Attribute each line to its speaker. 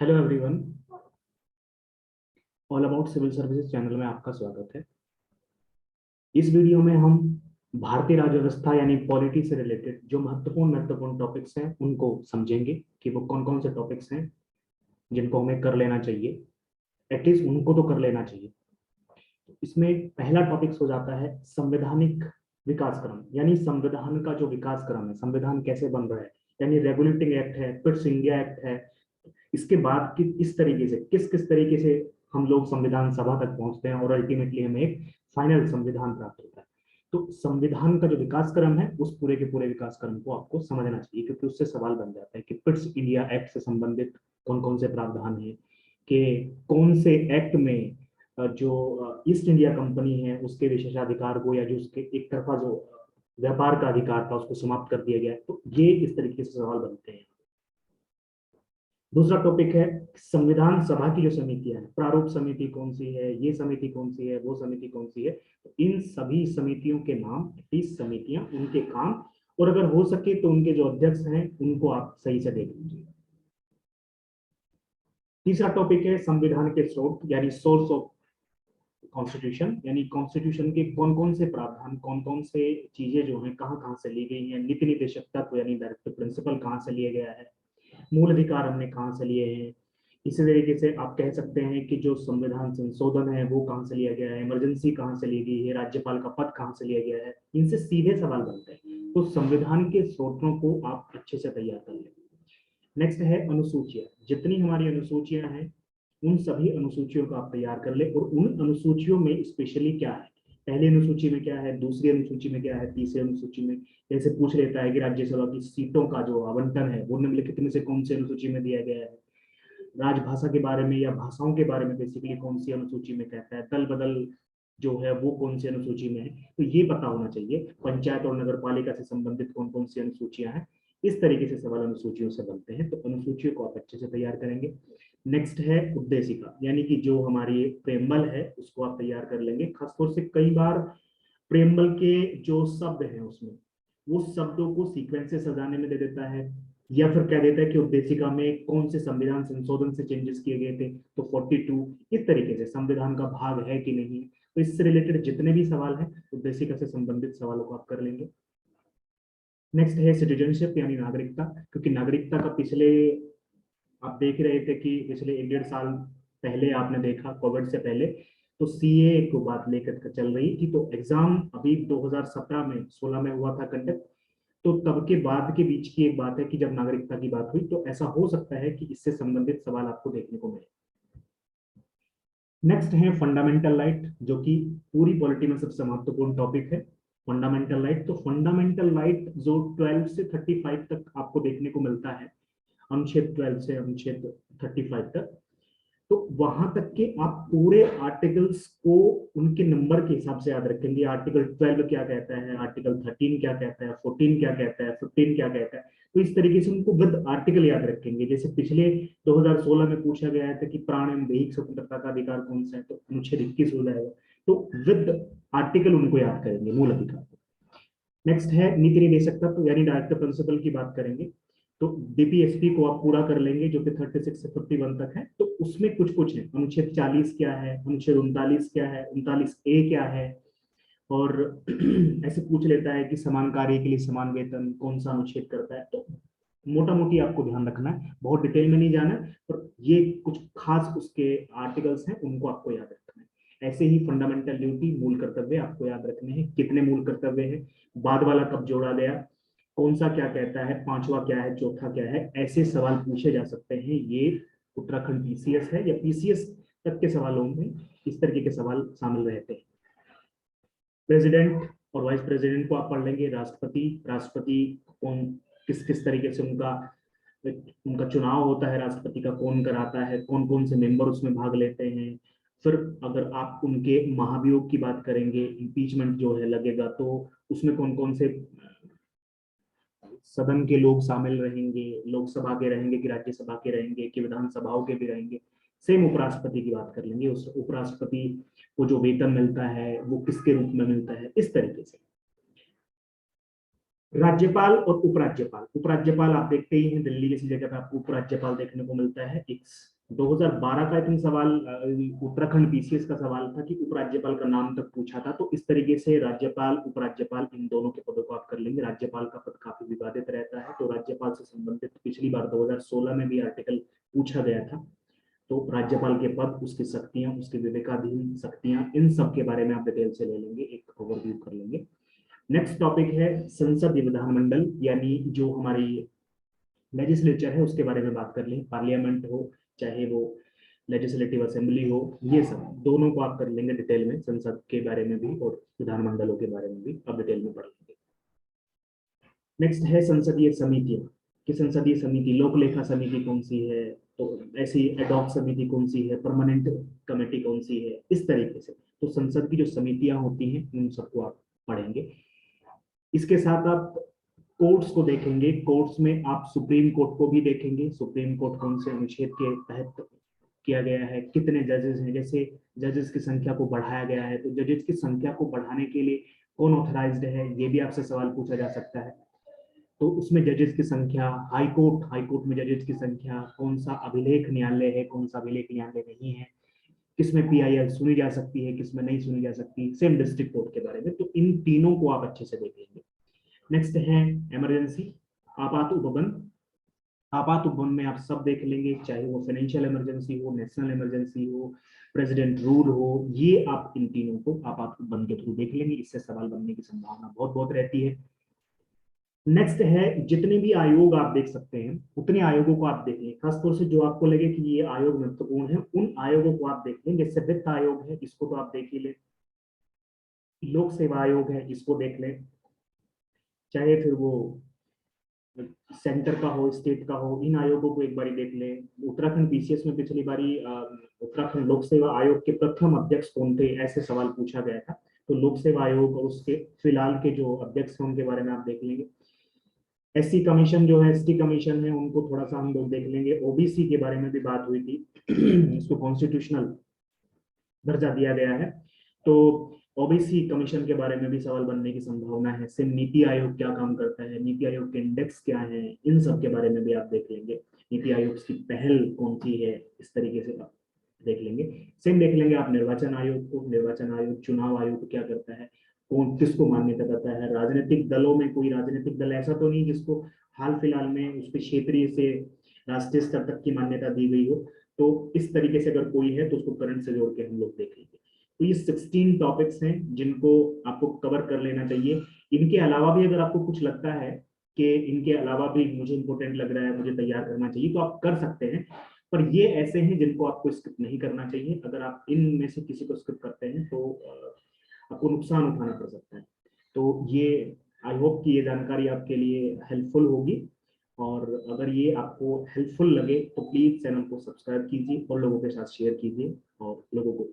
Speaker 1: Hello everyone, all about civil services channel में आपका स्वागत है। इस वीडियो में हम भारतीय राज्य व्यवस्था यानी पॉलिटी से रिलेटेड जो महत्वपूर्ण महत्वपूर्ण टॉपिक्स हैं उनको समझेंगे कि वो कौन कौन से टॉपिक्स हैं जिनको हमें कर लेना चाहिए। एटलीस्ट उनको तो कर लेना चाहिए। इसमें पहला टॉपिक्स हो जाता है संवैधानिक विकास क्रम, यानी संविधान का जो विकास क्रम है, संविधान कैसे बन रहा है, यानी रेगुलेटिंग एक्ट है, पिट्स इंडिया एक्ट है। इसके बाद कि इस तरीके से किस तरीके से हम लोग संविधान सभा तक पहुंचते हैं और अल्टीमेटली हमें एक फाइनल संविधान प्राप्त होता है। तो संविधान का जो विकास क्रम है उस पूरे के पूरे विकास क्रम को आपको समझना चाहिए, क्योंकि उससे सवाल बन जाता है कि पिट्स इंडिया एक्ट से संबंधित कौन कौन से प्रावधान है, कि कौन से एक्ट में जो ईस्ट इंडिया कंपनी है उसके विशेषाधिकार को या जो उसके एक तरफा जो व्यापार का अधिकार था उसको समाप्त कर दिया गया है। तो ये इस तरीके से सवाल बनते हैं। दूसरा टॉपिक है संविधान सभा की जो समितियां हैं, प्रारूप समिति कौन सी है, ये समिति कौन सी है, वो समिति कौन सी है। तो इन सभी समितियों के नाम, 30 समितियां, उनके काम, और अगर हो सके तो उनके जो अध्यक्ष हैं उनको आप सही से देख लीजिए। तीसरा टॉपिक है संविधान के स्रोत यानी सोर्स ऑफ कॉन्स्टिट्यूशन, यानी कॉन्स्टिट्यूशन के कौन कौन से प्रावधान, कौन कौन से चीजें जो हैं कहाँ कहाँ से ली गई हैं, नीति निर्देशक तत्व यानी डायरेक्टिव प्रिंसिपल कहाँ से लिया गया है, मूल अधिकार हमने कहाँ से लिए हैं। इसी तरीके से आप कह सकते हैं कि जो संविधान संशोधन है वो कहाँ से लिया गया है, इमरजेंसी कहाँ से ली गई है, राज्यपाल का पद कहाँ से लिया गया है। इनसे सीधे सवाल बनते हैं, तो संविधान के स्रोतों को आप अच्छे से तैयार कर लें। नेक्स्ट है अनुसूचियां, जितनी हमारी अनुसूचियां हैं उन सभी अनुसूचियों को आप तैयार कर ले, और उन अनुसूचियों में स्पेशली क्या है, पहली अनुसूची में क्या है, दूसरी अनुसूची में क्या है, तीसरी अनुसूची में। जैसे पूछ लेता है कि राज्यसभा की सीटों का जो आवंटन है वो निम्नलिखित में से कौन सी अनुसूची में दिया गया है, राजभाषा के बारे में या भाषाओं के बारे में बेसिकली कौन सी अनुसूची में कहता है, दल बदल जो है वो कौन सी अनुसूची में है। तो ये पता होना चाहिए। पंचायत और नगर पालिका से संबंधित कौन कौन सी अनुसूचियां हैं। इस तरीके से सवाल अनुसूचियों से बनते हैं, तो अनुसूचियों को आप अच्छे से तैयार करेंगे। नेक्स्ट है उद्देशिका, यानी कि जो हमारी प्रेमबल है उसको आप तैयार कर लेंगे। खासतौर से कई बार प्रेमबल के जो शब्द हैं उसमें वो शब्दों को सीक्वेंस से सजाने में दे देता है, या फिर कह देता है कि उद्देशिका में कौन से संविधान संशोधन से चेंजेस किए गए थे, तो 42 इस तरीके से संविधान का भाग है कि नहीं। तो इससे रिलेटेड जितने भी सवाल हैं उद्देशिका से संबंधित सवालों को आप कर लेंगे। नेक्स्ट है सिटीजनशिप यानी नागरिकता, क्योंकि नागरिकता का पिछले आप देख रहे थे कि पिछले 1.5 साल पहले आपने देखा कोविड से पहले तो सीए को बात लेकर चल रही थी। तो एग्जाम अभी 2017 में 16 में हुआ था कंडक्ट, तो तब के बाद के बीच की एक बात है कि जब नागरिकता की बात हुई तो ऐसा हो सकता है कि इससे संबंधित सवाल आपको देखने को मिले। नेक्स्ट है फंडामेंटल राइट, जो कि पूरी पॉलिटी में सबसे महत्वपूर्ण टॉपिक है। फंडामेंटल राइट, तो फंडामेंटल राइट जो 12 से 35 तक आपको देखने को मिलता है, अनुच्छेद 12 से अनुच्छेद 35 तक, तो वहां तक के आप पूरे आर्टिकल्स को उनके नंबर के हिसाब से याद रखेंगे। आर्टिकल 12 क्या कहता है, आर्टिकल 13 क्या कहता है, 14 क्या कहता है, 15 क्या कहता है। तो इस तरीके से उनको विद आर्टिकल याद रखेंगे। जैसे पिछले 2016 में पूछा गया था कि प्राण एवं दैहिक स्वतंत्रता का अधिकार कौन सा है, तो अनुच्छेद 21 हो जाएगा। तो विद आर्टिकल उनको याद करेंगे, मूल अधिकार। नेक्स्ट है नीति निर्देशक तत्व यानी डायरेक्टिव प्रिंसिपल की बात करेंगे। तो डीपीएसपी को आप पूरा कर लेंगे जो कि 36 से 51 तक है। तो उसमें कुछ कुछ है, अनुच्छेद 40 क्या है, अनुच्छेद 39 क्या है, 39A क्या है, और ऐसे पूछ लेता है कि समान कार्य के लिए समान वेतन कौन सा अनुच्छेद करता है। तो मोटा मोटी आपको ध्यान रखना है, बहुत डिटेल में नहीं जाना है, पर ये कुछ खास उसके आर्टिकल्स हैं उनको आपको याद रखना है। ऐसे ही फंडामेंटल ड्यूटी, मूल कर्तव्य आपको याद रखने हैं, कितने मूल कर्तव्य हैं, बाद वाला कब जोड़ा गया, कौन सा क्या कहता है, पांचवा क्या है, चौथा क्या है। ऐसे सवाल पूछे जा सकते हैं। ये उत्तराखंड पीसीएस है या पीसीएस तक के सवालों में इस तरीके के सवाल शामिल रहते हैं। प्रेसिडेंट और वाइस प्रेसिडेंट को आप पढ़ लेंगे। राष्ट्रपति, राष्ट्रपति कौन, किस किस तरीके से उनका उनका चुनाव होता है, राष्ट्रपति का कौन कराता है, कौन कौन से मेंबर उसमें भाग लेते हैं। फिर अगर आप उनके महाभियोग की बात करेंगे, इम्पीचमेंट जो है लगेगा, तो उसमें कौन कौन से सदन के लोग शामिल रहेंगे, लोकसभा के रहेंगे कि राज्यसभा के रहेंगे कि विधानसभाओं के भी रहेंगे। सेम उपराष्ट्रपति की बात कर लेंगे, उस उपराष्ट्रपति को जो वेतन मिलता है वो किसके रूप में मिलता है, इस तरीके से। राज्यपाल और उपराज्यपाल, उपराज्यपाल आप देखते ही हैं दिल्ली जैसी जगह पे आपको उपराज्यपाल देखने को मिलता है। एक 2012 का आई थिंक सवाल उत्तराखंड पीसीएस का सवाल था कि उपराज्यपाल का नाम तक पूछा था। तो इस तरीके से राज्यपाल उपराज्यपाल इन दोनों के पदों को आप कर लेंगे। राज्यपाल का पद काफी विवादित रहता है, तो राज्यपाल से संबंधित पिछली बार 2016 में भी आर्टिकल पूछा गया था। तो राज्यपाल के पद, उसकी शक्तियां, उसके विवेकाधीन शक्तियां, इन सब के बारे में आप डिटेल से ले लेंगे, एक ओवरव्यू कर लेंगे। नेक्स्ट टॉपिक है संसदीय विधानमंडल, यानी जो हमारी लेजिस्लेचर है उसके बारे में बात कर लें। पार्लियामेंट हो चाहे वो लेजिस्लेटिव असेंबली हो, ये सब दोनों को आप कर लेंगे डिटेल में, संसद के बारे में भी और विधानमंडलों के बारे में भी अब डिटेल में पढ़ लेंगे। नेक्स्ट है संसदीय समितियां, कि संसदीय समिति, लोक लेखा समिति कौन सी है, तो ऐसी एडॉक समिति कौन सी है, परमानेंट कमेटी कौन सी है, इस तरीके से। तो संसद की जो समितियां होती हैं उन सबको आप पढ़ेंगे। इसके साथ आप कोर्ट्स को देखेंगे। कोर्ट्स में आप सुप्रीम कोर्ट को भी देखेंगे। सुप्रीम कोर्ट कौन से अनुच्छेद के तहत किया गया है, कितने जजेस हैं, जैसे जजेस की संख्या को बढ़ाया गया है, तो जजेस की संख्या को बढ़ाने के लिए कौन ऑथराइज्ड है, ये भी आपसे सवाल पूछा जा सकता है। तो उसमें जजेस की संख्या, हाई कोर्ट में जजेस की संख्या, कौन सा अभिलेख न्यायालय है, कौन सा अभिलेख न्यायालय नहीं है, किसमें पीआईएल सुनी जा सकती है, किसमें नहीं सुनी जा सकती, सेम डिस्ट्रिक्ट कोर्ट के बारे में। तो इन तीनों को आप अच्छे से देख लेंगे। नेक्स्ट है इमरजेंसी, आपात उपबंध। आपात उपबंध में आप सब देख लेंगे, चाहे वो फाइनेंशियल इमरजेंसी हो, नेशनल इमरजेंसी हो, प्रेसिडेंट रूल हो, ये आप इन तीनों को आपात उपबंध के थ्रू देख लेंगे। इससे सवाल बनने की संभावना बहुत बहुत रहती है। नेक्स्ट है जितने भी आयोग आप देख सकते हैं उतने आयोगों को आप देख लें, खासतौर से जो आपको लगे कि ये आयोग महत्वपूर्ण है उन आयोगों को आप देख लें। जैसे वित्त आयोग है, इसको तो आप देख ही लें। लोक सेवा आयोग है, इसको देख लें। चाहे फिर वो सेंटर का हो, स्टेट का हो, इन आयोगों को एक बारी देख लें। उत्तराखंड पीसीएस में पिछली बारी उत्तराखंड लोक सेवा आयोग के प्रथम अध्यक्ष कौन थे, ऐसे सवाल पूछा गया था। तो लोक सेवा आयोग और उसके फिलहाल के जो अध्यक्ष हैं उनके बारे में आप देख लेंगे। एससी कमीशन जो है, एसटी कमीशन है, उनको थोड़ा सा हम लोग देख लेंगे। ओबीसी के बारे में भी बात हुई थी इसको कॉन्स्टिट्यूशनल दर्जा दिया गया है, तो ओबीसी कमीशन के बारे में भी सवाल बनने की संभावना है। सिर्फ नीति आयोग क्या काम करता है, नीति आयोग के इंडेक्स क्या है, इन सब के बारे में भी आप देख लेंगे। नीति आयोग की पहल कौन सी है, इस तरीके से आप देख लेंगे। सेम देख लेंगे आप निर्वाचन आयोग को। निर्वाचन आयोग, चुनाव आयोग क्या करता है, कौन किसको मान्यता करता है। राजनीतिक दलों में कोई राजनीतिक दल ऐसा तो नहीं जिसको हाल फिलहाल में उस पर क्षेत्रीय से राष्ट्रीय स्तर तक की मान्यता दी गई हो। तो इस तरीके से अगर कोई है तो उसको करंट से जोड़ के हम लोग देख लेंगे। तो ये 16 टॉपिक्स हैं जिनको आपको कवर कर लेना चाहिए। इनके अलावा भी अगर आपको कुछ लगता है कि इनके अलावा भी मुझे इंपॉर्टेंट लग रहा है, मुझे तैयार करना चाहिए, तो आप कर सकते हैं। पर ये ऐसे हैं जिनको आपको स्किप नहीं करना चाहिए। अगर आप इनमें से किसी को स्किप करते हैं तो आपको नुकसान उठाना पड़ सकता है। तो ये आई होप कि ये जानकारी आपके लिए हेल्पफुल होगी। और अगर ये आपको हेल्पफुल लगे तो प्लीज चैनल को सब्सक्राइब कीजिए और लोगों के साथ शेयर कीजिए और लोगों को